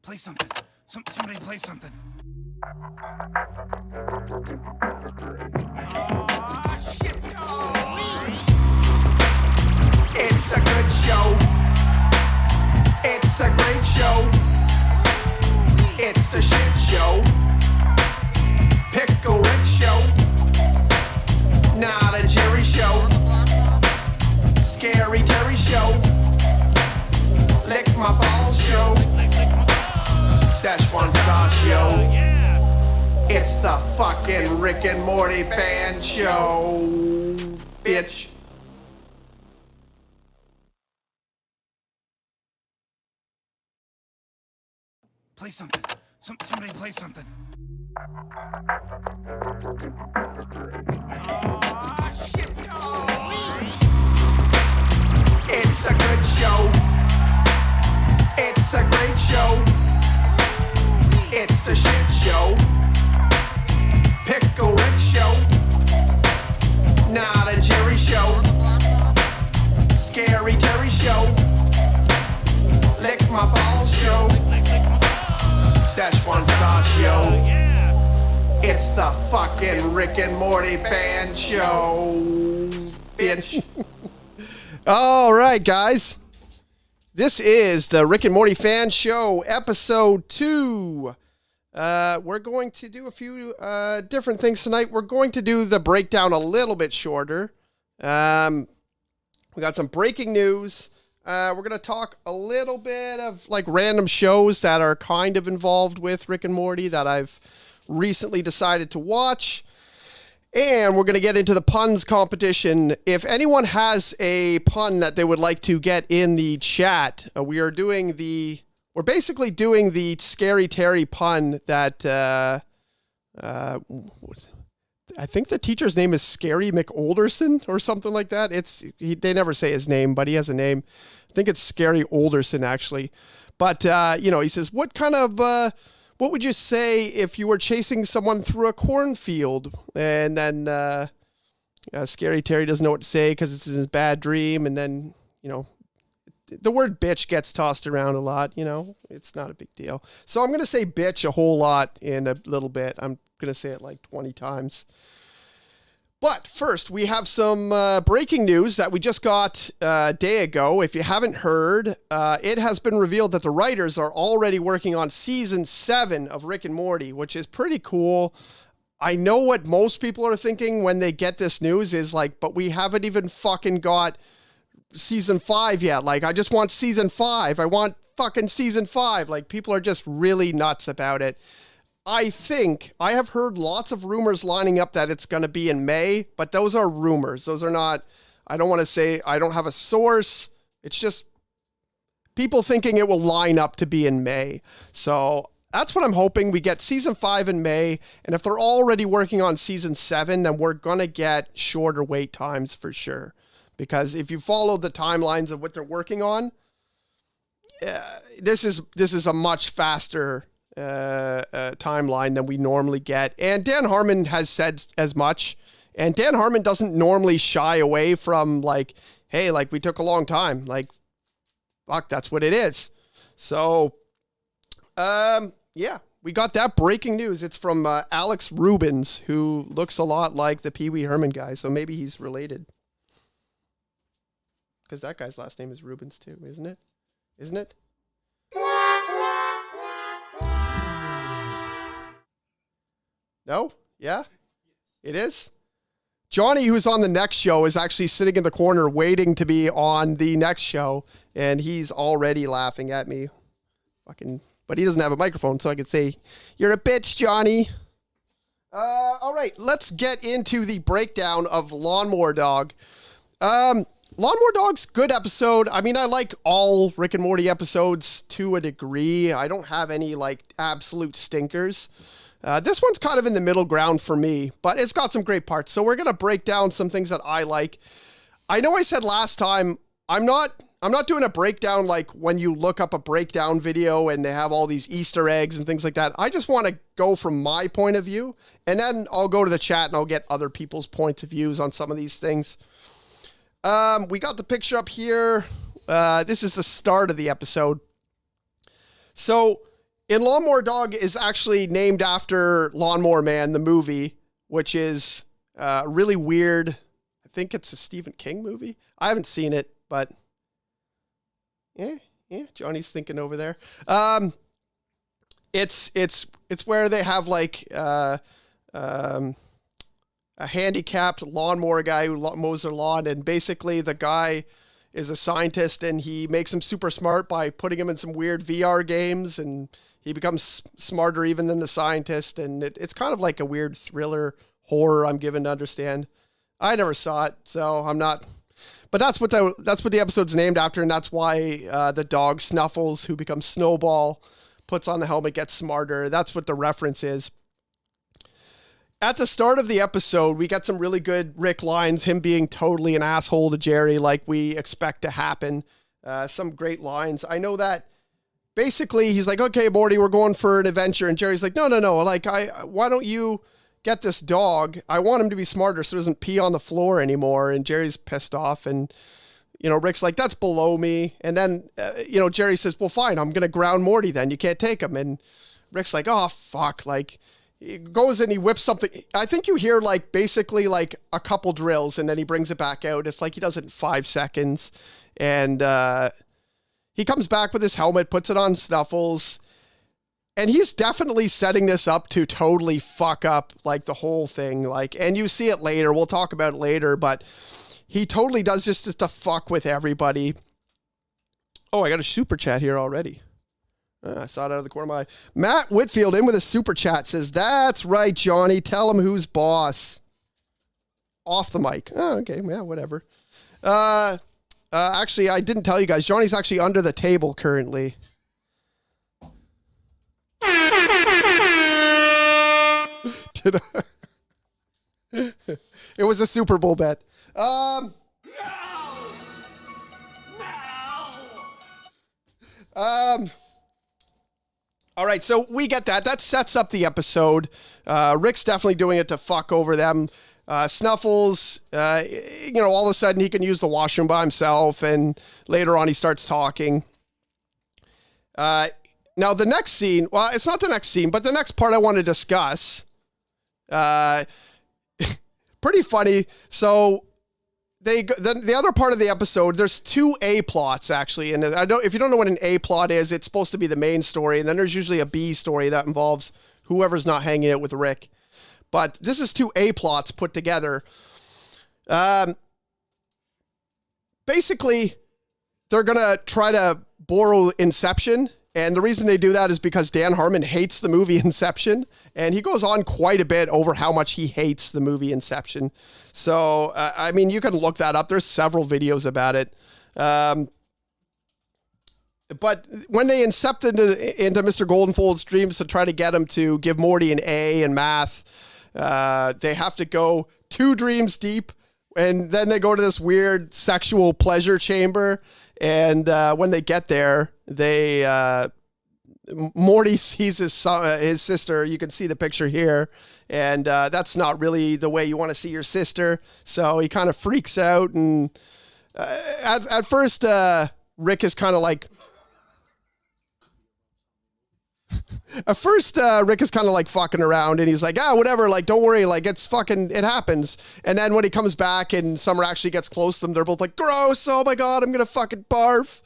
Play something. Somebody play something. Shit, it's a good show. It's a great show. It's a shit show. Pickle Rick show. Not a Jerry show. Scary Terry show. Lick my balls show. Szechuan sauce show. It's the fucking Rick and Morty fan show, bitch. Play something. Somebody play something. Shit, it's a good show. It's a great show. It's a shit show. Pickle Rick show. Not a Jerry show. Scary Terry show. Lick my balls show. Szechuan sauce show. It's the fucking Rick and Morty fan show, bitch. All right, guys. This is the Rick and Morty fan show, episode 2. We're going to do a few different things tonight. We're going to do the breakdown a little bit shorter. We got some breaking news. We're going to talk a little bit of like random shows that are kind of involved with Rick and Morty that I've recently decided to watch. And we're going to get into the puns competition. If anyone has a pun that they would like to get in the chat, we're basically doing the Scary Terry pun that, I think the teacher's name is Scary McOlderson or something like that. They never say his name, but he has a name. I think it's Scary Olderson, actually. But, he says, what would you say if you were chasing someone through a cornfield? And then Scary Terry doesn't know what to say because it's his bad dream. And then, the word bitch gets tossed around a lot, It's not a big deal. So I'm going to say bitch a whole lot in a little bit. I'm going to say it like 20 times. But first, we have some breaking news that we just got a day ago. If you haven't heard, it has been revealed that the writers are already working on season 7 of Rick and Morty, which is pretty cool. I know what most people are thinking when they get this news is like, but we haven't even fucking got season 5 yet. Like, I just want season 5. I want fucking season 5. Like, people are just really nuts about it. I think I have heard lots of rumors lining up that it's going to be in May, but those are rumors. Those are not, I don't want to say, I don't have a source. It's just people thinking it will line up to be in May. So that's what I'm hoping. We get season 5 in May. And if they're already working on season 7, then we're going to get shorter wait times for sure. Because if you follow the timelines of what they're working on, this is a much faster timeline than we normally get. And Dan Harmon has said as much. And Dan Harmon doesn't normally shy away from like, hey, like we took a long time. Like, fuck, that's what it is. So, yeah, we got that breaking news. It's from Alex Rubens, who looks a lot like the Pee Wee Herman guy. So maybe he's related. Because that guy's last name is Rubens too, isn't it? Isn't it? No? Yeah? It is? Johnny, who's on the next show, is actually sitting in the corner waiting to be on the next show, and he's already laughing at me. But he doesn't have a microphone, so I could say, "You're a bitch, Johnny." All right, let's get into the breakdown of Lawnmower Dog. Lawnmower Dog's good episode. I mean, I like all Rick and Morty episodes to a degree. I don't have any, like, absolute stinkers. This one's kind of in the middle ground for me, but it's got some great parts. So we're going to break down some things that I like. I know I said last time, I'm not doing a breakdown like when you look up a breakdown video and they have all these Easter eggs and things like that. I just want to go from my point of view, and then I'll go to the chat and I'll get other people's points of views on some of these things. We got the picture up here. This is the start of the episode. So And Lawnmower Dog is actually named after Lawnmower Man, the movie, which is really weird. I think it's a Stephen King movie. I haven't seen it, but yeah, Johnny's thinking over there. It's where they have like a handicapped lawnmower guy who mows their lawn, and basically the guy is a scientist, and he makes him super smart by putting him in some weird VR games, and he becomes smarter even than the scientist, and it's kind of like a weird thriller horror, I'm given to understand. I never saw it, so I'm not... But that's what the episode's named after, and that's why the dog Snuffles, who becomes Snowball, puts on the helmet, gets smarter. That's what the reference is. At the start of the episode, we get some really good Rick lines, him being totally an asshole to Jerry like we expect to happen. Some great lines. I know that basically he's like, okay, Morty, we're going for an adventure. And Jerry's like, no. Like, why don't you get this dog? I want him to be smarter so he doesn't pee on the floor anymore. And Jerry's pissed off. And, Rick's like, that's below me. And then, Jerry says, well, fine, I'm going to ground Morty then. You can't take him. And Rick's like, oh, fuck. Like, he goes and he whips something. I think you hear like basically like a couple drills and then he brings it back out. It's like he does it in 5 seconds. And he comes back with his helmet, puts it on Snuffles. And he's definitely setting this up to totally fuck up like the whole thing. Like, and you see it later. We'll talk about it later, but he totally does just to fuck with everybody. Oh, I got a super chat here already. I saw it out of the corner of my eye. Matt Whitfield in with a super chat says, that's right, Johnny. Tell him who's boss. Off the mic. Oh, okay. Yeah, whatever. Actually, I didn't tell you guys. Johnny's actually under the table currently. Did I? It was a Super Bowl bet. No! All right, so we get that. That sets up the episode. Rick's definitely doing it to fuck over them. Snuffles, all of a sudden he can use the washroom by himself, and later on he starts talking. Now the next scene, well, it's not the next scene, but the next part I want to discuss. Pretty funny. So the other part of the episode, there's 2 A plots actually, and if you don't know what an A plot is, it's supposed to be the main story, and then there's usually a B story that involves whoever's not hanging out with Rick. But this is 2 A plots put together. Basically, they're gonna try to borrow Inception, and the reason they do that is because Dan Harmon hates the movie Inception, and he goes on quite a bit over how much he hates the movie Inception. So, I mean, you can look that up. There's several videos about it. But when they incepted into Mr. Goldenfold's dreams to try to get him to give Morty an A in math, they have to go 2 dreams deep, and then they go to this weird sexual pleasure chamber. And when they get there, Morty sees his sister. You can see the picture here. And that's not really the way you want to see your sister. So he kind of freaks out. And at first, Rick is kind of like... Rick is kind of like fucking around, and he's like, whatever, like, don't worry, like, it happens. And then when he comes back and Summer actually gets close to them, they're both like, gross, oh my God, I'm gonna fucking barf.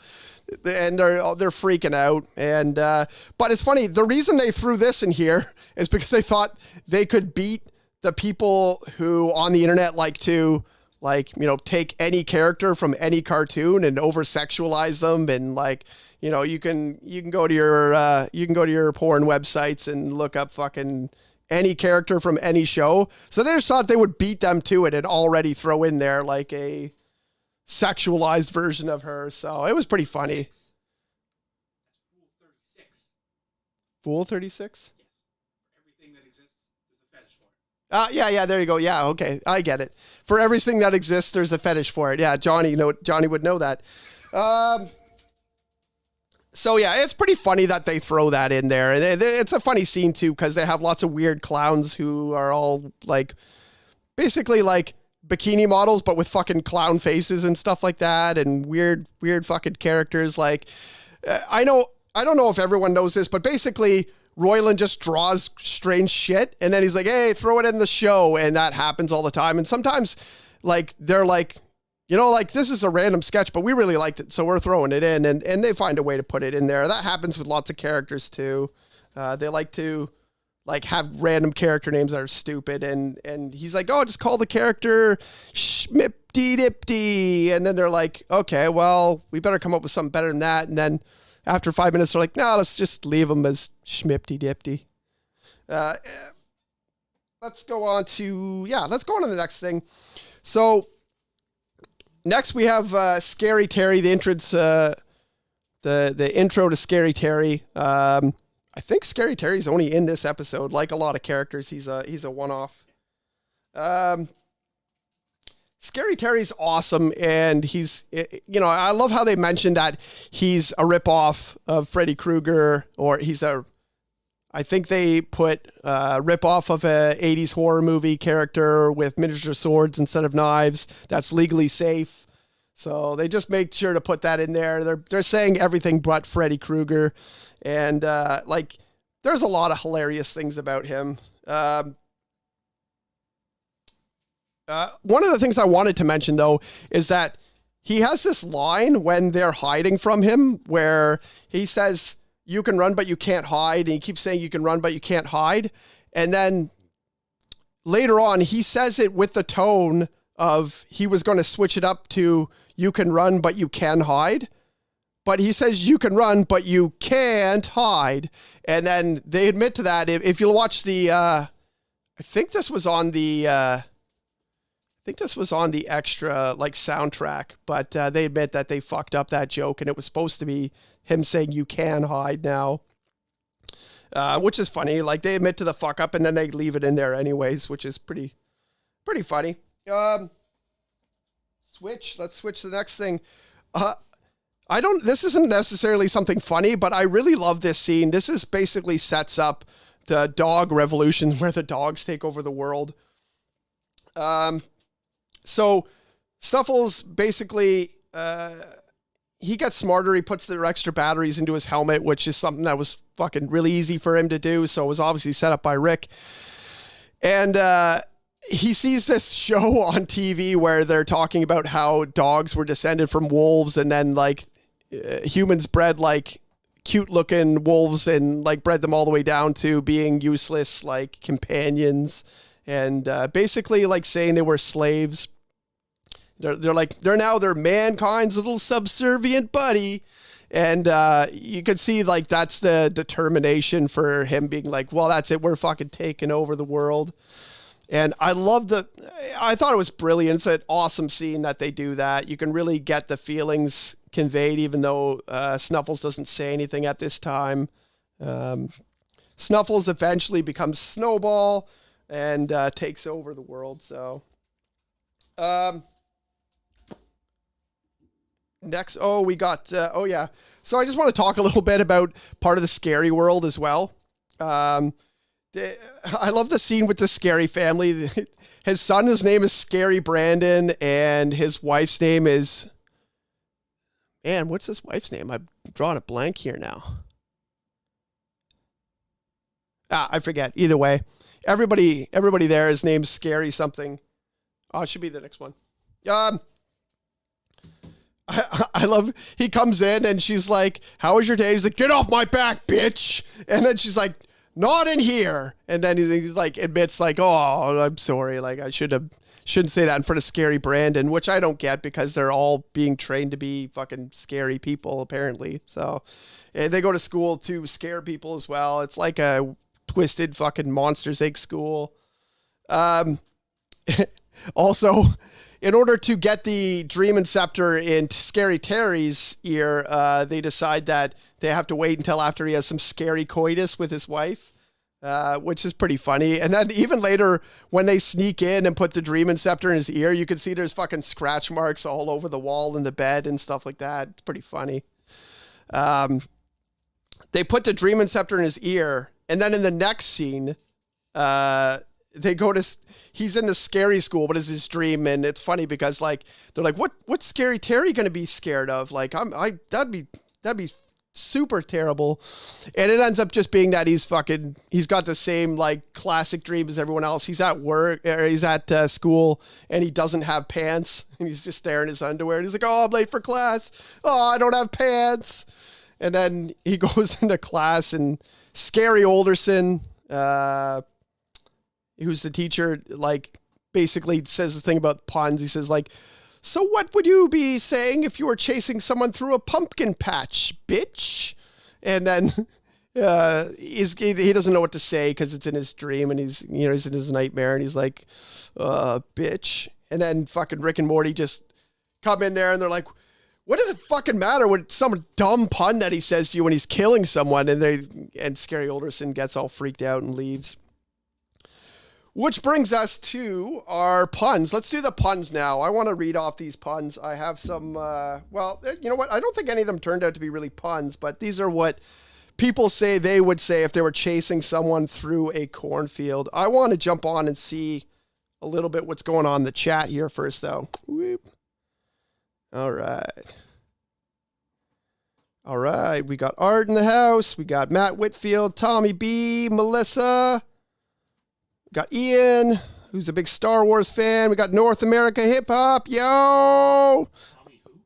And they're freaking out. And but it's funny, the reason they threw this in here is because they thought they could beat the people who on the internet like to take any character from any cartoon and over sexualize them, and like, you can go to your porn websites and look up fucking any character from any show. So they just thought they would beat them to it and already throw in there like a sexualized version of her. So it was pretty funny. Fool 36? Yes. Everything that exists, there's a fetish for it. Yeah, there you go. Yeah, okay. I get it. For everything that exists, there's a fetish for it. Yeah, Johnny would know that. So yeah, it's pretty funny that they throw that in there. And it's a funny scene too, because they have lots of weird clowns who are all like, basically like bikini models, but with fucking clown faces and stuff like that, and weird fucking characters. Like, I know I don't know if everyone knows this, but basically Roiland just draws strange shit, and then he's like, hey, throw it in the show, and that happens all the time. And sometimes, like, they're like, you know, like, this is a random sketch, but we really liked it, so we're throwing it in, and they find a way to put it in there. That happens with lots of characters, too. They like to, like, have random character names that are stupid, and he's like, oh, just call the character Schmipty-Dipty, and then they're like, okay, well, we better come up with something better than that, and then after 5 minutes, they're like, no, let's just leave him as Schmipty-Dipty. Let's go on to the next thing. So, next we have Scary Terry, the entrance, the intro to Scary Terry. I think Scary Terry's only in this episode. Like a lot of characters, he's a one-off. Scary Terry's awesome, and he's, you know, I love how they mentioned that he's a ripoff of Freddy Krueger, or I think they put a ripoff of a 80s horror movie character with miniature swords instead of knives. That's legally safe. So they just make sure to put that in there. They're saying everything but Freddy Krueger, and like, there's a lot of hilarious things about him. One of the things I wanted to mention, though, is that he has this line when they're hiding from him where he says, you can run, but you can't hide. And he keeps saying you can run, but you can't hide. And then later on, he says it with the tone of he was going to switch it up to you can run, but you can hide. But he says you can run, but you can't hide. And then they admit to that. If you'll watch the, I think this was on the extra, like, soundtrack, but they admit that they fucked up that joke, and it was supposed to be him saying you can hide now, which is funny. Like, they admit to the fuck up, and then they leave it in there anyways, which is pretty funny. Let's switch to the next thing. This isn't necessarily something funny, but I really love this scene. This is basically sets up the dog revolution where the dogs take over the world. So Snuffles basically, he gets smarter. He puts the extra batteries into his helmet, which is something that was fucking really easy for him to do. So it was obviously set up by Rick. And he sees this show on TV where they're talking about how dogs were descended from wolves, and then, like, humans bred, like, cute looking wolves and, like, bred them all the way down to being useless, like, companions. And basically, like, saying they were slaves. They're now mankind's little subservient buddy. And you could see, like, that's the determination for him being like, well, that's it. We're fucking taking over the world. And I thought it was brilliant. It's an awesome scene that they do that. You can really get the feelings conveyed, even though Snuffles doesn't say anything at this time. Snuffles eventually becomes Snowball and takes over the world. So, next, we got, So I just want to talk a little bit about part of the scary world as well. I love the scene with the Scary family. His son, his name is Scary Brandon, and his wife's name is, man, what's his wife's name? I'm drawing a blank here now. I forget. Either way, everybody there, his name's Scary something. Oh, it should be the next one. I love, he comes in and she's like, how was your day? He's like, get off my back, bitch. And then she's like, not in here. And then he's like, admits like, oh, I'm sorry. Like, I shouldn't say that in front of Scary Brandon, which I don't get because they're all being trained to be fucking scary people, apparently. So they go to school to scare people as well. It's like a twisted fucking Monsters, Inc. school. Also, in order to get the Dream Inceptor in Scary Terry's ear, they decide that they have to wait until after he has some scary coitus with his wife, which is pretty funny. And then even later, when they sneak in and put the Dream Inceptor in his ear, you can see there's fucking scratch marks all over the wall in the bed and stuff like that. It's pretty funny. They put the Dream Inceptor in his ear, and then in the next scene, they go to, he's in the scary school, but it's his dream. And it's funny because, like, they're like, what's Scary Terry going to be scared of? Like, that'd be super terrible. And it ends up just being that he's got the same like classic dream as everyone else. He's at work, or he's at school, and he doesn't have pants, and he's just there in his underwear. And he's like, oh, I'm late for class. Oh, I don't have pants. And then he goes into class, and Scary Olderson, who's the teacher, like basically says the thing about puns. He says like, so what would you be saying if you were chasing someone through a pumpkin patch, bitch? And then he doesn't know what to say because it's in his dream, and he's in his nightmare, and he's like, bitch. And then fucking Rick and Morty just come in there, and they're like, what does it fucking matter what some dumb pun that he says to you when he's killing someone? And Scary Olderson gets all freaked out and leaves. Which brings us to our puns. Let's do the puns now. I want to read off these puns. I have some, well, you know what? I don't think any of them turned out to be really puns, but these are what people say they would say if they were chasing someone through a cornfield. I want to jump on and see a little bit what's going on in the chat here first, though. Whoop. All right. All right. We got Art in the house. We got Matt Whitfield, Tommy B, Melissa. We got Ian, who's a big Star Wars fan. We got North America Hip Hop. Yo! Tommy who?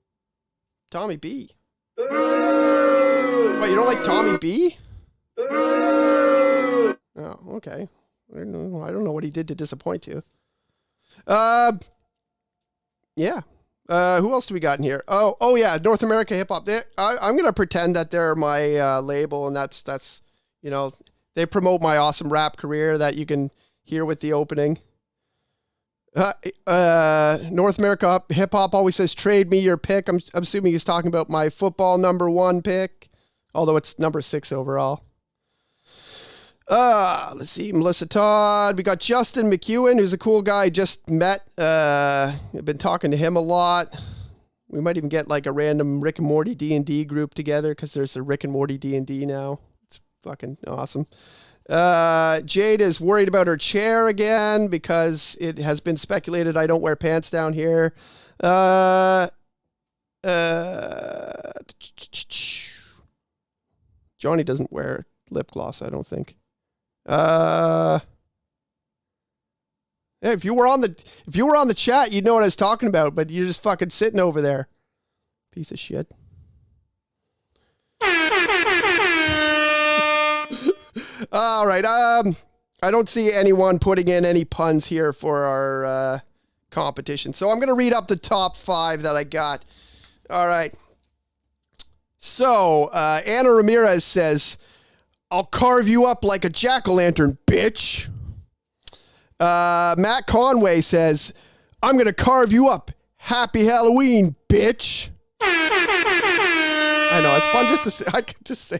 Tommy B. Wait, you don't like Tommy B? Oh, okay. I don't know what he did to disappoint you. Yeah. Who else do we got in here? Oh yeah, North America Hip Hop. I'm gonna pretend that they're my label, and that's they promote my awesome rap career that you can hear with the opening. North America Hip Hop always says, trade me your pick. I'm assuming he's talking about my football #1 pick, although it's number 6 overall. Let's see, Melissa Todd. We got Justin McEwen, who's a cool guy I just met. I've been talking to him a lot. We might even get like a random Rick and Morty D&D group together, because there's a Rick and Morty D&D now. It's fucking awesome. Jade is worried about her chair again because it has been speculated I don't wear pants down here. Johnny doesn't wear lip gloss, I don't think. If you were on the chat, you'd know what I was talking about, but you're just fucking sitting over there. Piece of shit. All right. I don't see anyone putting in any puns here for our competition. So I'm going to read up the top 5 that I got. All right. So Anna Ramirez says, I'll carve you up like a jack-o'-lantern, bitch. Matt Conway says, I'm going to carve you up. Happy Halloween, bitch. I know, it's fun just to say. I can just say,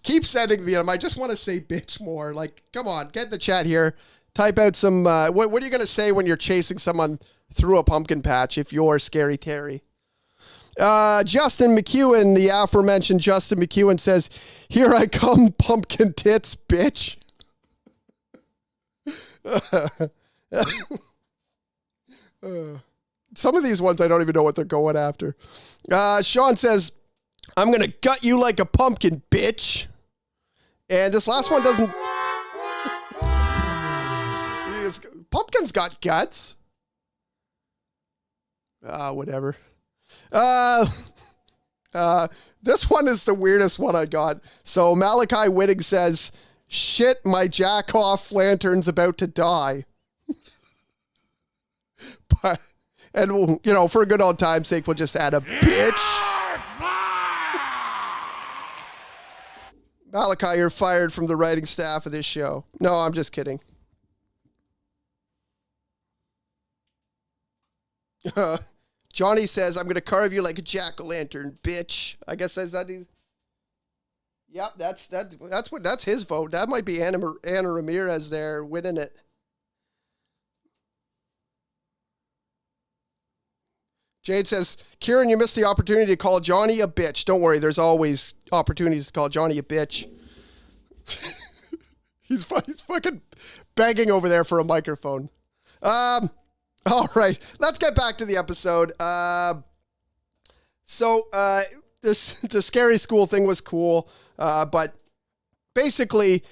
keep sending me them. I just want to say bitch more. Like, come on, get in the chat here. Type out some, what are you going to say when you're chasing someone through a pumpkin patch if you're Scary Terry? Justin McEwen, the aforementioned Justin McEwen says, here I come, pumpkin tits, bitch. Some of these ones I don't even know what they're going after. Sean says, I'm going to gut you like a pumpkin, bitch. And this last one doesn't... Pumpkin's got guts. Whatever. This one is the weirdest one I got. So Malachi Whitting says, shit, my jack-off lantern's about to die. But, and, you know, for a good old time's sake, we'll just add a bitch. Malachi, you're fired from the writing staff of this show. No, I'm just kidding. Johnny says, I'm going to carve you like a jack-o'-lantern, bitch. I guess that's that. Yep, that's his vote. That might be Anna Ramirez there winning it. Jade says, Kieron, you missed the opportunity to call Johnny a bitch. Don't worry, there's always opportunities to call Johnny a bitch. He's fucking begging over there for a microphone. All right, let's get back to the episode. So the scary school thing was cool, but basically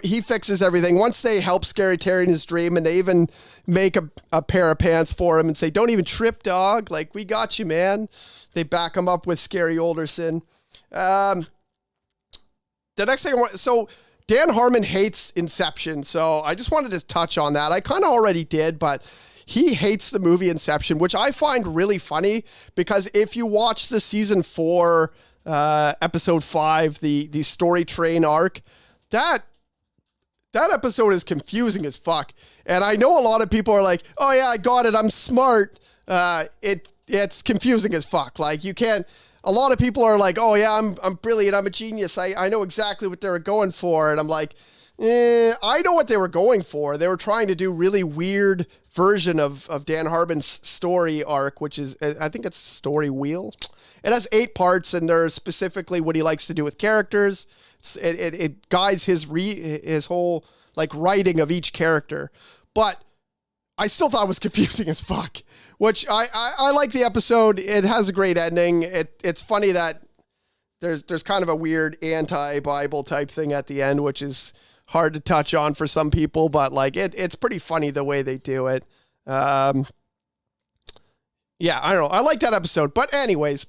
he fixes everything. Once they help Scary Terry in his dream, and they even make a pair of pants for him and say, "Don't even trip, dog. Like, we got you, man." They back him up with Scary Olderson. The next thing so Dan Harmon hates Inception, so I just wanted to touch on that. I kind of already did, but he hates the movie Inception, which I find really funny, because if you watch the season 4, episode 5, the story train arc, that episode is confusing as fuck. And I know a lot of people are like, "Oh yeah, I got it, I'm smart." It's confusing as fuck. Like, you can't. A lot of people are like, "Oh yeah, I'm brilliant, I'm a genius, I know exactly what they were going for," and I'm like, I know what they were going for. They were trying to do really weird version of Dan Harmon's story arc, which is, I think it's Story Wheel. It has 8 parts, and there's specifically what he likes to do with characters. It guides his whole like writing of each character. But I still thought it was confusing as fuck, which I like the episode. It has a great ending. It's funny that there's kind of a weird anti-Bible type thing at the end, which is hard to touch on for some people, but like it's pretty funny the way they do it. Yeah, I don't know. I like that episode. But anyways,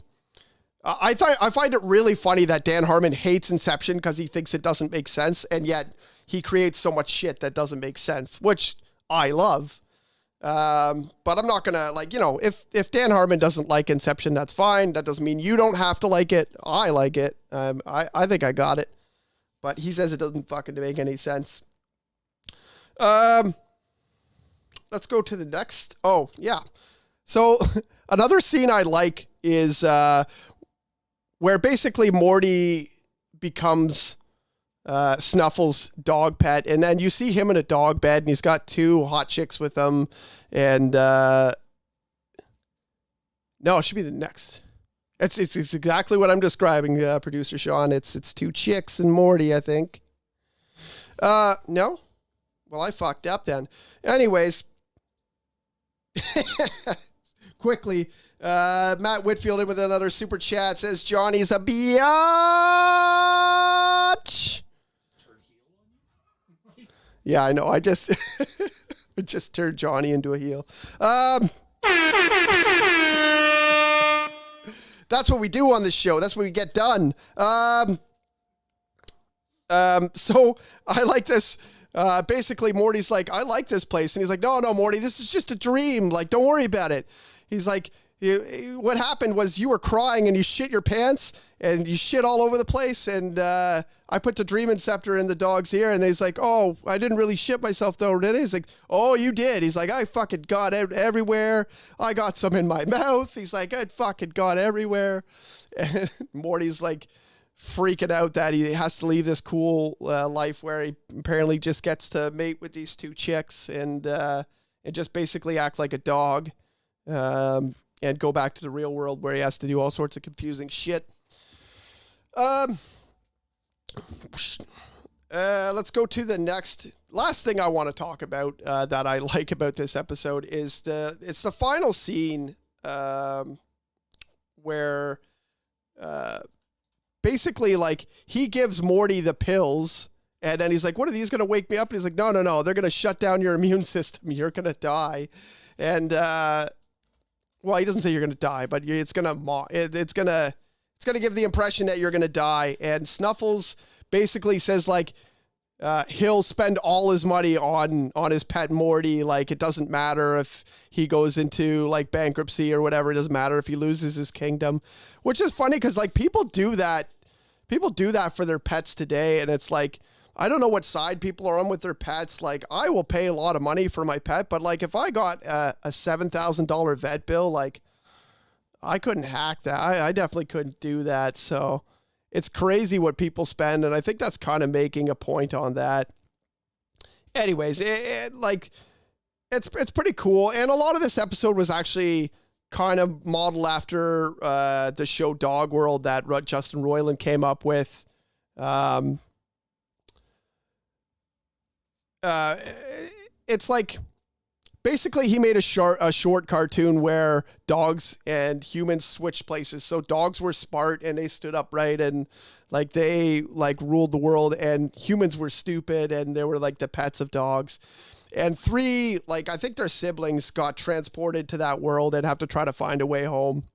I find it really funny that Dan Harmon hates Inception because he thinks it doesn't make sense, and yet he creates so much shit that doesn't make sense, which I love. But I'm not gonna, like, you know, if Dan Harmon doesn't like Inception, that's fine. That doesn't mean you don't have to like it. I like it. I think I got it. But he says it doesn't fucking make any sense. Let's go to the next. Oh, yeah. So another scene I like is where basically Morty becomes Snuffle's dog pet. And then you see him in a dog bed, and he's got 2 hot chicks with him. And no, it should be the next. It's exactly what I'm describing, producer Sean. It's 2 chicks and Morty, I think. No? Well, I fucked up then. Anyways, quickly, Matt Whitfield in with another super chat says Johnny's a biatch. Yeah, I know. I just I just turned Johnny into a heel. That's what we do on this show. That's what we get done. So I like this. Basically, Morty's like, "I like this place." And he's like, no, Morty, this is just a dream. Like, don't worry about it. He's like, what happened was you were crying and you shit your pants and you shit all over the place. And I put the dream inceptor in the dog's ear. And he's like, "Oh, I didn't really shit myself though, did I?" He's like, "Oh, you did." He's like, "I fucking got it everywhere. I got some in my mouth." He's like, "I fucking got everywhere." And Morty's like freaking out that he has to leave this cool life where he apparently just gets to mate with these 2 chicks and just basically act like a dog, and go back to the real world where he has to do all sorts of confusing shit. Let's go to the last thing I want to talk about that I like about this episode is it's the final scene where basically, like, he gives Morty the pills, and then he's like, "What are these going to wake me up?" And he's like, no, they're going to shut down your immune system. You're going to die. And well, he doesn't say you're going to die, but it's going to give the impression that you're going to die. And Snuffles basically says, like, he'll spend all his money on his pet Morty. Like, it doesn't matter if he goes into like bankruptcy or whatever. It doesn't matter if he loses his kingdom, which is funny because like people do that for their pets today. And it's like, I don't know what side people are on with their pets. Like, I will pay a lot of money for my pet, but like if I got a $7,000 vet bill, like I couldn't hack that. I definitely couldn't do that. So it's crazy what people spend. And I think that's kind of making a point on that. Anyways, it's pretty cool. And a lot of this episode was actually kind of modeled after the show Dog World that Justin Roiland came up with. It's like basically he made a short cartoon where dogs and humans switched places. So dogs were smart and they stood upright and like they like ruled the world, and humans were stupid and they were like the pets of dogs. And 3, like I think their siblings got transported to that world and have to try to find a way home.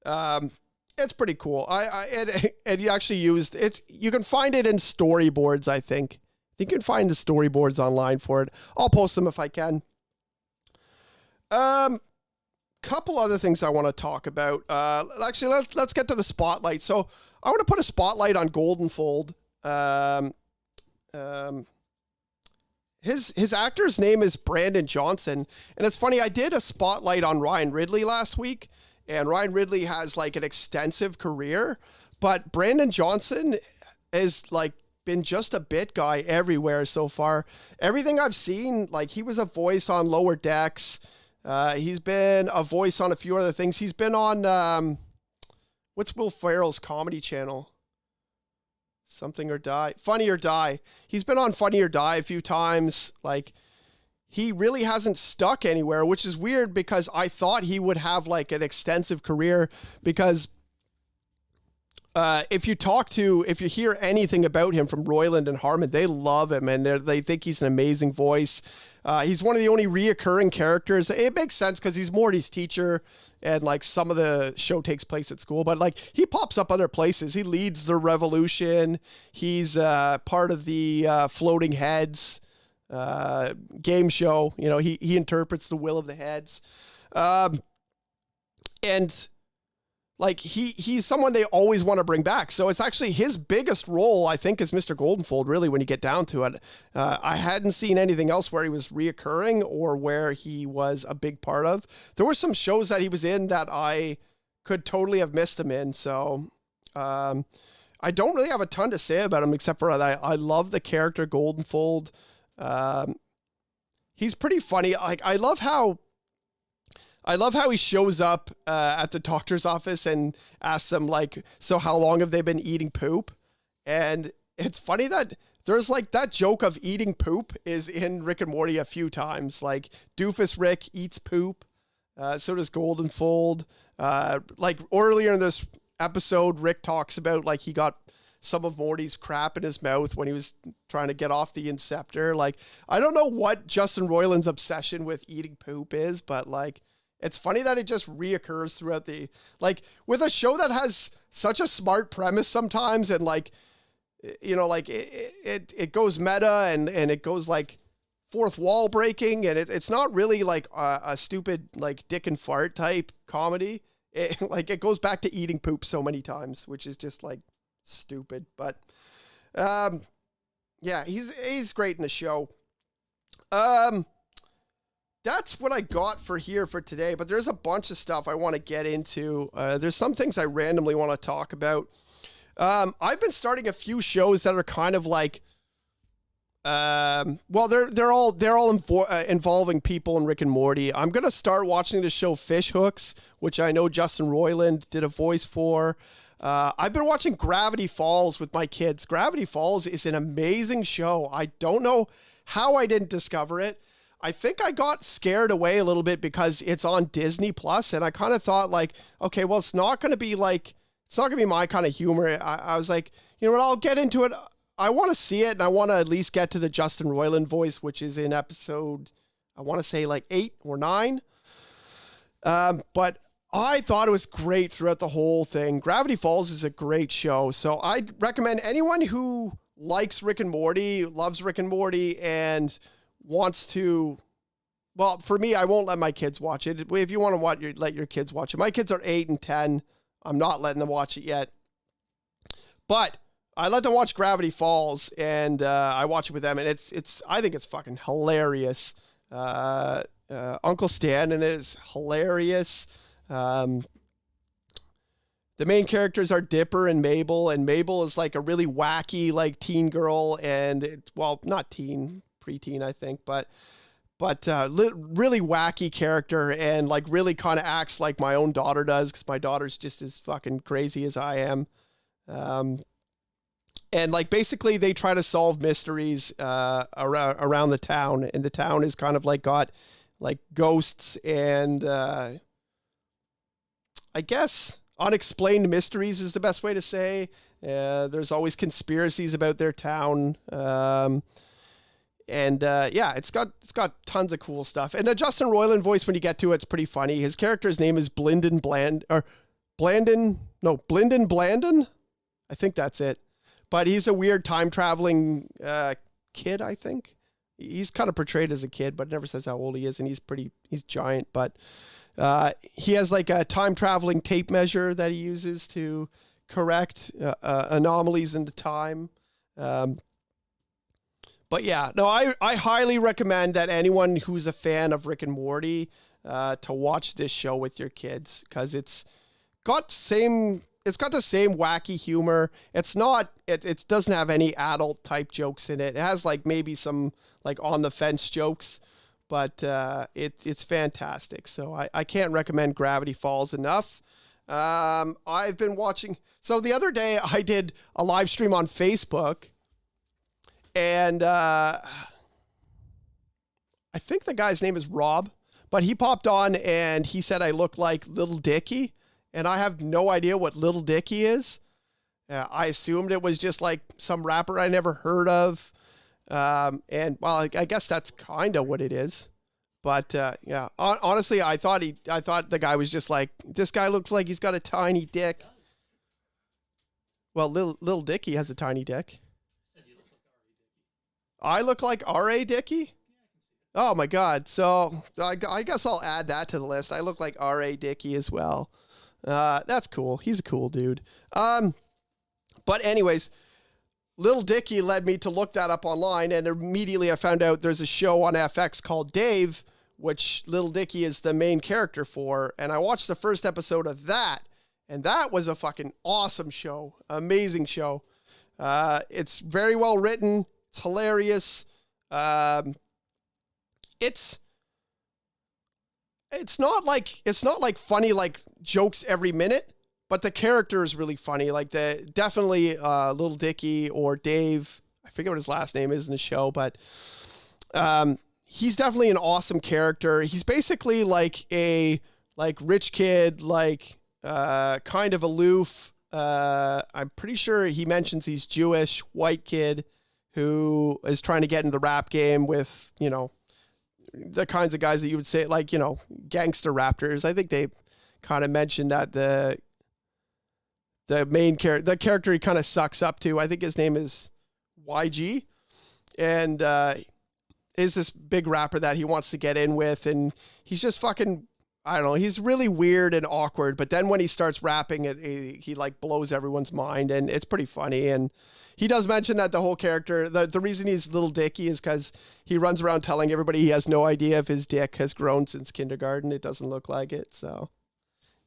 It's pretty cool. And you actually used it. You can find it in storyboards, I think. You can find the storyboards online for it. I'll post them if I can. Couple other things I want to talk about. Actually, let's get to the spotlight. So I want to put a spotlight on Goldenfold. His actor's name is Brandon Johnson, and it's funny. I did a spotlight on Ryan Ridley last week, and Ryan Ridley has like an extensive career, but Brandon Johnson is like been just a bit guy everywhere so far. Everything I've seen, like he was a voice on Lower Decks. He's been a voice on a few other things. He's been on what's Will Ferrell's comedy channel? Something or Die. Funny or Die. He's been on Funny or Die a few times. Like he really hasn't stuck anywhere, which is weird because I thought he would have like an extensive career, because if you hear anything about him from Roiland and Harmon, they love him and they think he's an amazing voice. He's one of the only reoccurring characters. It makes sense because he's Morty's teacher and like some of the show takes place at school, but like he pops up other places. He leads the revolution. He's part of the Floating Heads game show. You know, he interprets the will of the heads. And like he's someone they always want to bring back. So it's actually his biggest role, I think, is Mr. Goldenfold, really, when you get down to it. I hadn't seen anything else where he was reoccurring or where he was a big part of. There were some shows that he was in that I could totally have missed him in. So I don't really have a ton to say about him, except for that I love the character Goldenfold. He's pretty funny. Like I love how he shows up at the doctor's office and asks them, like, so how long have they been eating poop? And it's funny that there's like that joke of eating poop is in Rick and Morty a few times. Like Doofus Rick eats poop. So does Goldenfold. Like earlier in this episode, Rick talks about like he got some of Morty's crap in his mouth when he was trying to get off the Inceptor. Like, I don't know what Justin Roiland's obsession with eating poop is, but like, it's funny that it just reoccurs throughout the, like, with a show that has such a smart premise sometimes, and like, you know, like it goes meta and it goes like fourth wall breaking, and it's not really like a stupid like dick and fart type comedy. It goes back to eating poop so many times, which is just like stupid. But yeah, he's great in the show. That's what I got for today, but there's a bunch of stuff I want to get into. There's some things I randomly want to talk about. I've been starting a few shows that are kind of like, well, they're all involving people in Rick and Morty. I'm going to start watching the show Fish Hooks, which I know Justin Roiland did a voice for. I've been watching Gravity Falls with my kids. Gravity Falls is an amazing show. I don't know how I didn't discover it. I think I got scared away a little bit because it's on Disney Plus, and I kind of thought like, okay, well, it's not going to be my kind of humor. I was like, you know what, I'll get into it. I want to see it, and I want to at least get to the Justin Roiland voice, which is in episode, I want to say like 8 or 9. But I thought it was great throughout the whole thing. Gravity Falls is a great show, so I'd recommend anyone who likes Rick and Morty, loves Rick and Morty, and wants to, well, for me, I won't let my kids watch it. If you want to watch, let your kids watch it. My kids are 8 and 10. I'm not letting them watch it yet. But I let them watch Gravity Falls, and I watch it with them, and it's I think it's fucking hilarious. Uncle Stan, and it is hilarious. The main characters are Dipper and Mabel is like a really wacky like teen girl, and not teen, preteen, I think, but really wacky character, and like really kind of acts like my own daughter does, because my daughter's just as fucking crazy as I am. And like basically they try to solve mysteries around the town, and the town is kind of like got like ghosts and I guess unexplained mysteries is the best way to say. There's always conspiracies about their town. Yeah, it's got tons of cool stuff. And the Justin Roiland voice, when you get to it, it's pretty funny. His character's name is Blandon. I think that's it. But he's a weird time traveling kid, I think. He's kind of portrayed as a kid, but never says how old he is, and he's giant. But he has like a time traveling tape measure that he uses to correct anomalies in the time. But yeah, no, I highly recommend that anyone who's a fan of Rick and Morty to watch this show with your kids, because it's got the same wacky humor. It doesn't have any adult type jokes in it. It has like maybe some like on the fence jokes, but it's fantastic. So I can't recommend Gravity Falls enough. I've been watching. So the other day I did a live stream on Facebook, and I think the guy's name is Rob, but he popped on and he said I look like Little Dicky. And I have no idea what Little Dicky is. I assumed it was just like some rapper I never heard of. And well, I guess that's kind of what it is. But yeah, honestly, I thought the guy was just like, this guy looks like he's got a tiny dick. Well, Little Dicky has a tiny dick. I look like R.A. Dicky? Oh my God. So I guess I'll add that to the list. I look like R.A. Dicky as well. That's cool. He's a cool dude. But anyways, Little Dicky led me to look that up online, and immediately I found out there's a show on FX called Dave, which Little Dicky is the main character for. And I watched the first episode of that, and that was a fucking awesome show. Amazing show. It's very well written. It's hilarious. It's not like funny like jokes every minute, but the character is really funny. Like definitely Little Dicky or Dave, I forget what his last name is in the show, but he's definitely an awesome character. He's basically like a rich kid, like kind of aloof. I'm pretty sure he mentions he's Jewish, white kid who is trying to get into the rap game with, you know, the kinds of guys that you would say, like, you know, gangster rappers. I think they kind of mentioned that the main character, the character he kind of sucks up to, I think his name is YG, and is this big rapper that he wants to get in with, and he's just fucking, I don't know, he's really weird and awkward, but then when he starts rapping, he like blows everyone's mind, and it's pretty funny. And he does mention that the whole character, the reason he's Little Dicky is because he runs around telling everybody he has no idea if his dick has grown since kindergarten. It doesn't look like it, so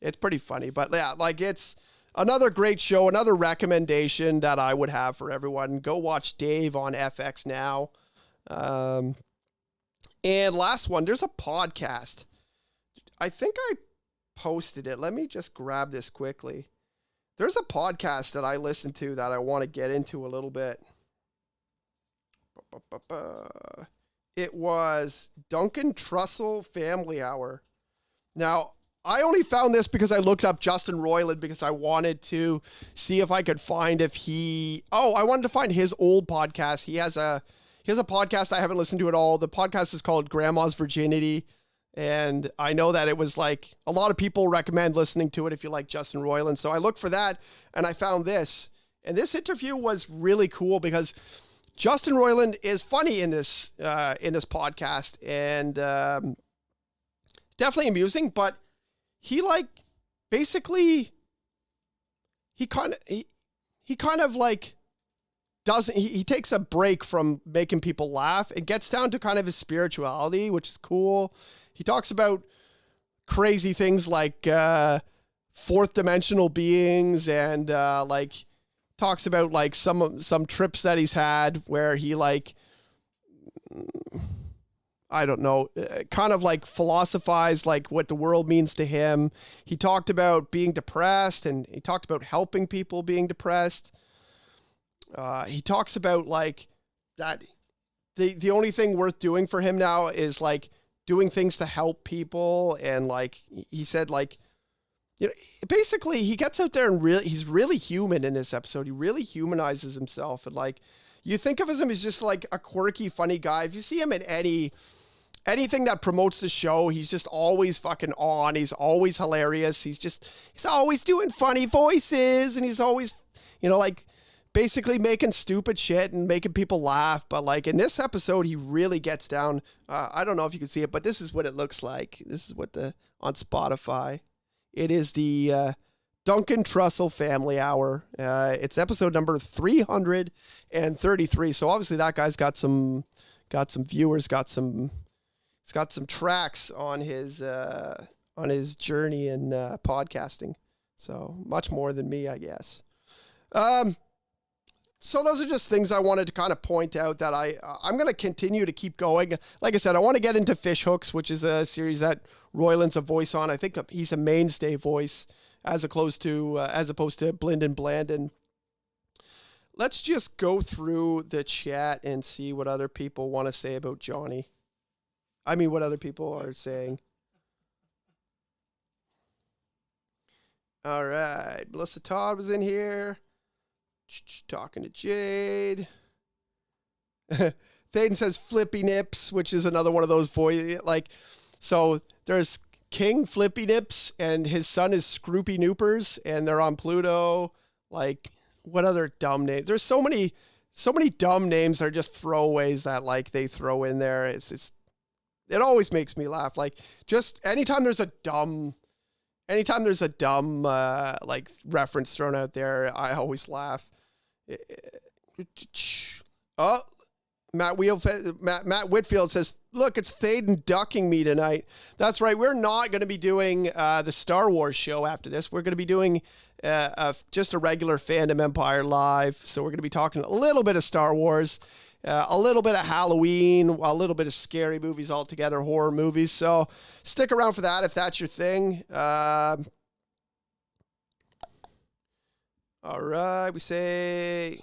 it's pretty funny. But yeah, like, it's another great show, another recommendation that I would have for everyone. Go watch Dave on FX now. And last one, there's a podcast. I think I posted it. Let me just grab this quickly. There's a podcast that I listen to that I want to get into a little bit. It was Duncan Trussell Family Hour. Now, I only found this because I looked up Justin Roiland because I wanted to see if I could find I wanted to find his old podcast. He has a podcast I haven't listened to at all. The podcast is called Grandma's Virginity. And I know that it was like a lot of people recommend listening to it if you like Justin Roiland. So I looked for that and I found this. And this interview was really cool because Justin Roiland is funny in this podcast, and definitely amusing, but he like basically he kind of like doesn't he takes a break from making people laugh and gets down to kind of his spirituality, which is cool. He talks about crazy things like fourth dimensional beings, and like talks about like some trips that he's had where he like, I don't know, kind of like philosophized like what the world means to him. He talked about being depressed, and he talked about helping people being depressed. He talks about like that the only thing worth doing for him now is like doing things to help people, and like he said, like, you know, basically he gets out there and he's really human in this episode. He really humanizes himself, and like you think of him as just like a quirky, funny guy. If you see him in anything that promotes the show, he's just always fucking on. He's always hilarious. He's always doing funny voices, and he's always, you know, like basically making stupid shit and making people laugh. But like in this episode, he really gets down. I don't know if you can see it, but this is what it looks like. This is what on Spotify. It is the Duncan Trussell Family Hour. It's episode number 333. So obviously that guy's got some viewers, he's got some tracks on his journey in podcasting. So much more than me, I guess. So those are just things I wanted to kind of point out that I'm going to continue to keep going. Like I said, I want to get into Fish Hooks, which is a series that Royland's a voice on. I think he's a mainstay voice as opposed to Blyndon Blandon. Let's just go through the chat and see what other people want to say about Johnny. I mean, what other people are saying. All right. Melissa Todd was in here. Talking to Jade. Thaden says Flippy Nips, which is another one of those so there's King Flippy Nips and his son is Scroopy Noopers, and they're on Pluto. Like, what other dumb names? There's so many dumb names that are just throwaways that like they throw in there. It always makes me laugh. Like, just anytime there's a dumb like reference thrown out there, I always laugh. Oh, Matt Whitfield says, look, it's Thaden ducking me tonight. That's right. We're not going to be doing the Star Wars show after this. We're going to be doing just a regular Fandom Empire live. So we're going to be talking a little bit of Star Wars, a little bit of Halloween, a little bit of scary movies altogether, horror movies. So stick around for that if that's your thing. All right, we say...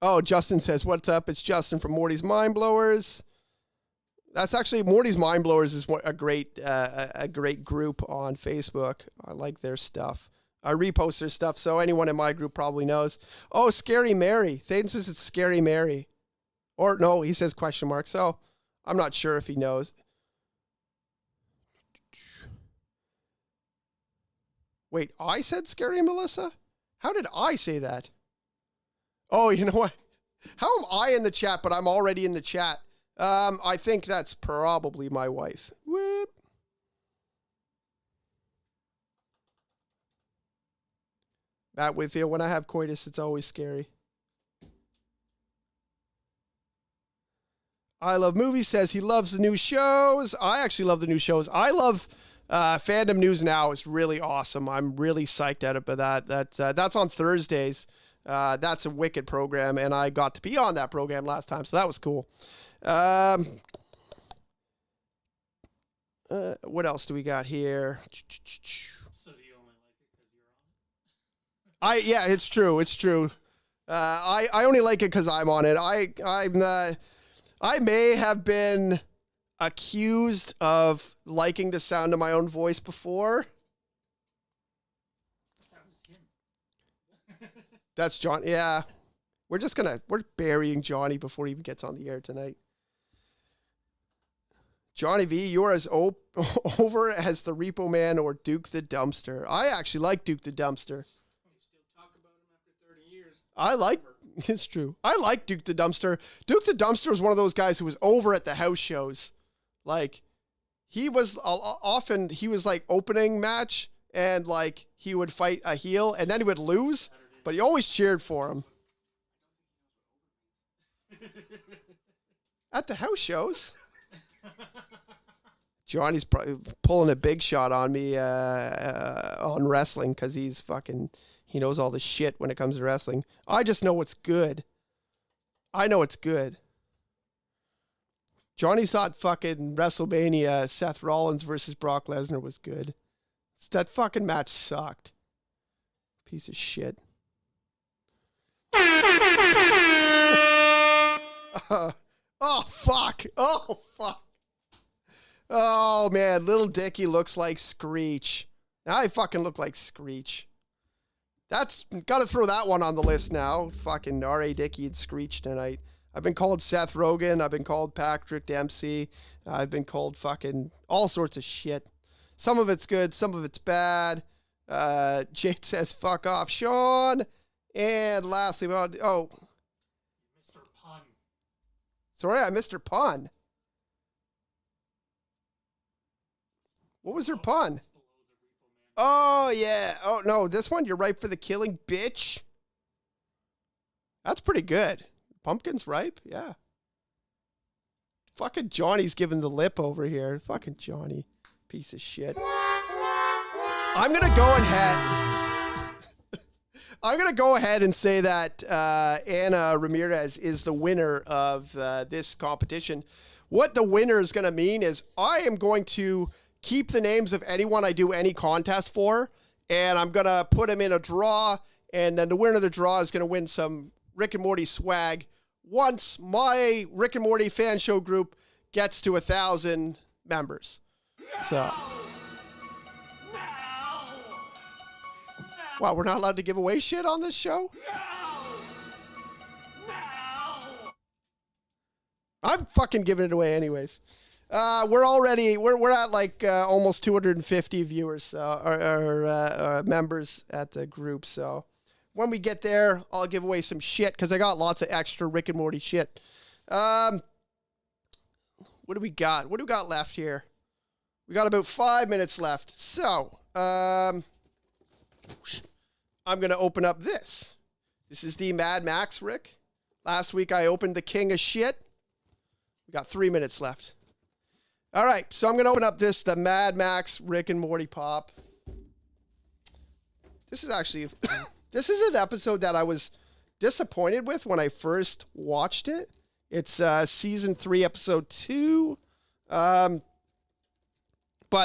Oh, Justin says, what's up? It's Justin from Morty's Mind Blowers. That's actually, Morty's Mind Blowers is a great group on Facebook. I like their stuff. I repost their stuff, so anyone in my group probably knows. Oh, Scary Mary. Thaden says it's Scary Mary. Or no, he says question mark, so I'm not sure if he knows. Wait, I said Scary Melissa? How did I say that? Oh, you know what? How am I in the chat, but I'm already in the chat? I think that's probably my wife. Whoop. Matt Whitfield, when I have coitus, it's always scary. I Love Movies says he loves the new shows. I actually love the new shows. I love... Fandom News Now is really awesome. I'm really psyched out about that. That's on Thursdays. That's a wicked program, and I got to be on that program last time, so that was cool. What else do we got here? So do you only like it because you're on it? Yeah, it's true. It's true. I only like it because I'm on it. I may have been accused of liking the sound of my own voice before. That was him. That's John. Yeah. We're burying Johnny before he even gets on the air tonight. Johnny V, you're as over as the Repo Man or Duke the Dumpster. I actually like Duke the Dumpster. You still talk about him after 30 years. It's true. I like Duke the Dumpster. Duke the Dumpster was one of those guys who was over at the house shows. Like, he was like opening match, and like he would fight a heel and then he would lose, but he always cheered for him. At the house shows. Johnny's probably pulling a big shot on me on wrestling because he knows all the shit when it comes to wrestling. I just know what's good. I know it's good. Johnny thought fucking WrestleMania Seth Rollins versus Brock Lesnar was good. That fucking match sucked. Piece of shit. Oh, fuck. Oh, fuck. Oh, man. Little Dicky looks like Screech. Now I fucking look like Screech. That's... Gotta throw that one on the list now. Fucking R.A. Dicky and Screech tonight. I've been called Seth Rogen. I've been called Patrick Dempsey. I've been called fucking all sorts of shit. Some of it's good. Some of it's bad. Jade says, fuck off, Sean. And lastly, oh... Mr. Pun. Sorry, I missed her pun. What was her pun? Oh, yeah. Oh, no, this one, you're ripe for the killing, bitch. That's pretty good. Pumpkin's ripe? Yeah. Fucking Johnny's giving the lip over here. Fucking Johnny. Piece of shit. I'm going to go ahead... I'm going to go ahead and say that Anna Ramirez is the winner of this competition. What the winner is going to mean is I am going to keep the names of anyone I do any contest for, and I'm going to put them in a draw, and then the winner of the draw is going to win some Rick and Morty swag once my Rick and Morty fan show group gets to 1,000 members. So... Wow, we're not allowed to give away shit on this show? No! I'm fucking giving it away anyways. We're at like almost 250 viewers or members at the group. So when we get there, I'll give away some shit because I got lots of extra Rick and Morty shit. What do we got? What do we got left here? We got about 5 minutes left. So, I'm going to open up this. This is the Mad Max, Rick. Last week I opened the King of Shit. We got 3 minutes left. All right, so I'm going to open up the Mad Max Rick and Morty Pop. This is actually, this is an episode that I was disappointed with when I first watched it. It's season 3, episode 2. But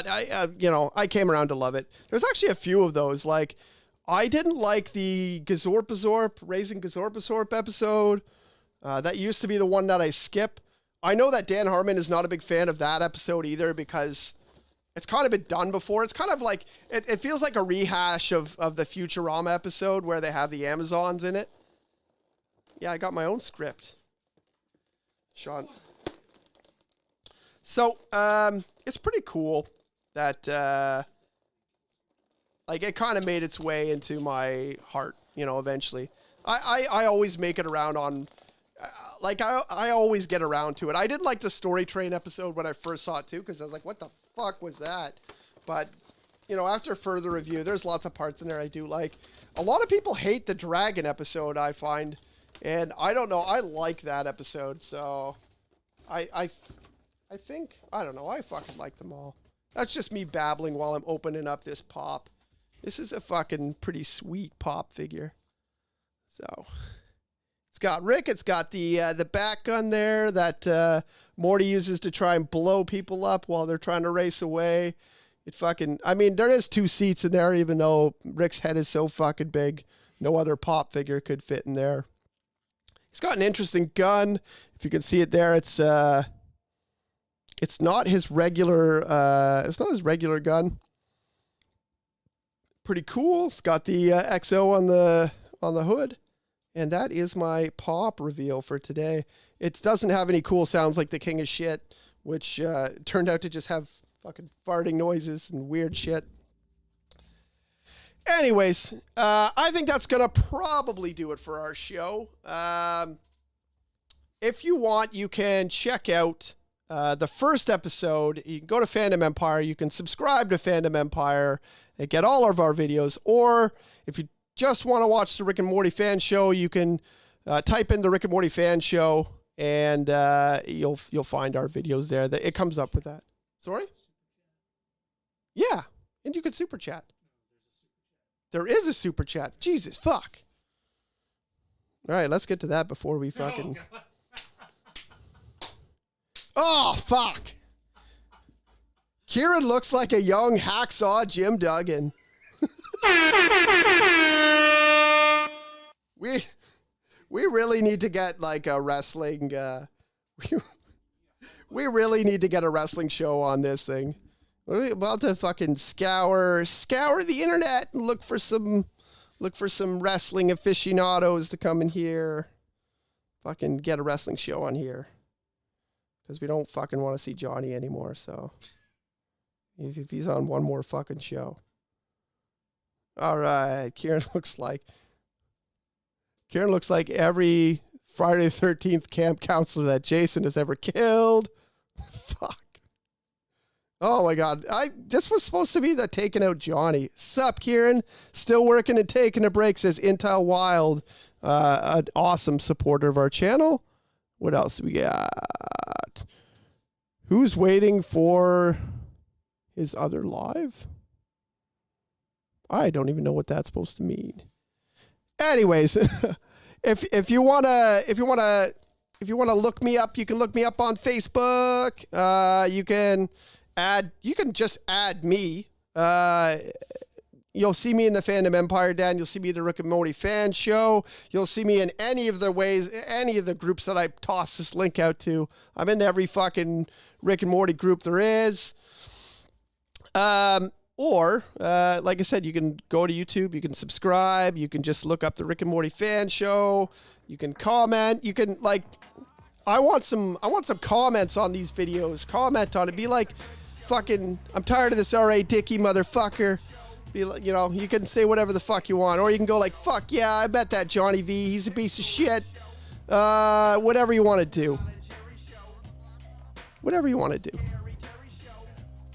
I came around to love it. There's actually a few of those. Like, I didn't like the Gazorpazorp, Raising Gazorpazorp episode. That used to be the one that I skip. I know that Dan Harmon is not a big fan of that episode either because it's kind of been done before. It's kind of like, it feels like a rehash of the Futurama episode where they have the Amazons in it. Yeah, I got my own script. Sean. So, it's pretty cool that, like, it kind of made its way into my heart, eventually. I always make it around on, I always get around to it. I didn't like the Story Train episode when I first saw it, too, because I was like, what the fuck was that? But, after further review, there's lots of parts in there I do like. A lot of people hate the Dragon episode, I find, and I don't know, I like that episode, so I think, I don't know, I fucking like them all. That's just me babbling while I'm opening up this pop. This is a fucking pretty sweet pop figure. So, it's got Rick, it's got the back gun there that Morty uses to try and blow people up while they're trying to race away. There is 2 seats in there, even though Rick's head is so fucking big, no other pop figure could fit in there. He's got an interesting gun. If you can see it there, it's not his regular gun. Pretty cool. It's got the XO on the hood. And that is my pop reveal for today. It doesn't have any cool sounds like the King of Shit, which turned out to just have fucking farting noises and weird shit. Anyways, I think that's going to probably do it for our show. If you want, you can check out the first episode. You can go to Fandom Empire. You can subscribe to Fandom Empire and get all of our videos. Or if you just want to watch the Rick and Morty fan show, you can type in the Rick and Morty fan show, and you'll find our videos there. It comes up with that. Sorry? Yeah, and you can super chat. There is a super chat. Jesus, fuck. All right, let's get to that before we fucking... Oh, fuck. Kieron looks like a young hacksaw Jim Duggan. We really need to get like a wrestling. We really need to get a wrestling show on this thing. We're about to fucking scour the internet and look for some wrestling aficionados to come in here. Fucking get a wrestling show on here. Because we don't fucking want to see Johnny anymore, so. If he's on one more fucking show. Alright, Kieron looks like every Friday the 13th camp counselor that Jason has ever killed. Fuck. Oh my god. This was supposed to be the taking out Johnny. Sup, Kieron? Still working and taking a break, says Intel Wild. An awesome supporter of our channel. What else do we got? Who's waiting for his other live? I don't even know what that's supposed to mean. Anyways, if you wanna look me up, you can look me up on Facebook. You can just add me. You'll see me in the Fandom Empire, Dan. You'll see me in the Rick and Morty fan show. You'll see me in any of the groups that I toss this link out to. I'm in every fucking Rick and Morty group there is. Or, like I said, you can go to YouTube, you can subscribe, you can just look up the Rick and Morty fan show, you can comment, you can, like, I want some comments on these videos. Comment on it. Be like, fucking, I'm tired of this R.A. Dickey motherfucker. Be like, you know, you can say whatever the fuck you want. Or you can go like, fuck yeah, I bet that Johnny V, he's a piece of shit. Whatever you want to do. Whatever you want to do.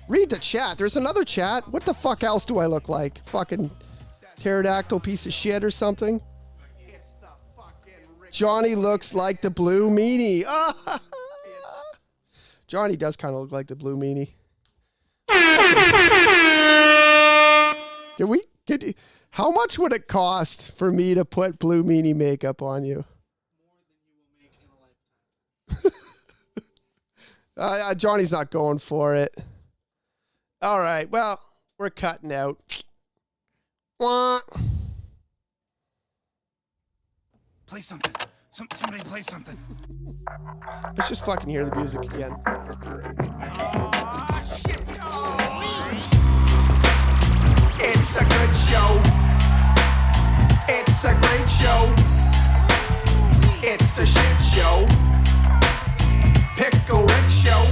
Read the chat. There's another chat. What the fuck else do I look like? Fucking pterodactyl piece of shit or something? Johnny looks like the blue meanie. Johnny does kind of look like the blue meanie. How much would it cost for me to put blue meanie makeup on you? More than you will make in a lifetime. Johnny's not going for it. All right, well, we're cutting out. Wah. Play something. Somebody play something. Let's just fucking hear the music again. It's a good show. It's a great show. It's a shit show. Pickle Rick show.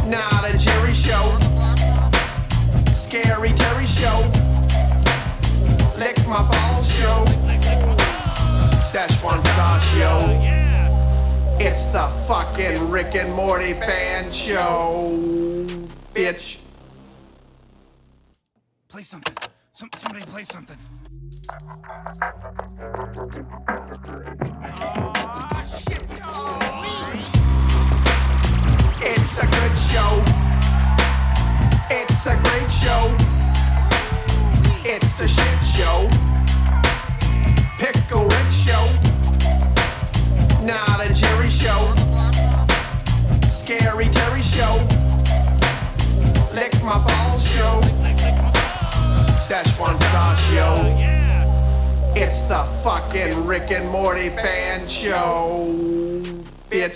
Not a Jerry show. Scary Terry show. Lick my balls show. Szechuan sauce show. It's the fucking Rick and Morty fan show, bitch. Play something. Somebody play something. It's a good show. It's a great show. It's a shit show. Pickle Rick show. Not a Jerry show. Scary Terry show. Lick my balls show. Szechuan sauce show. It's the fucking Rick and Morty fan show, bitch.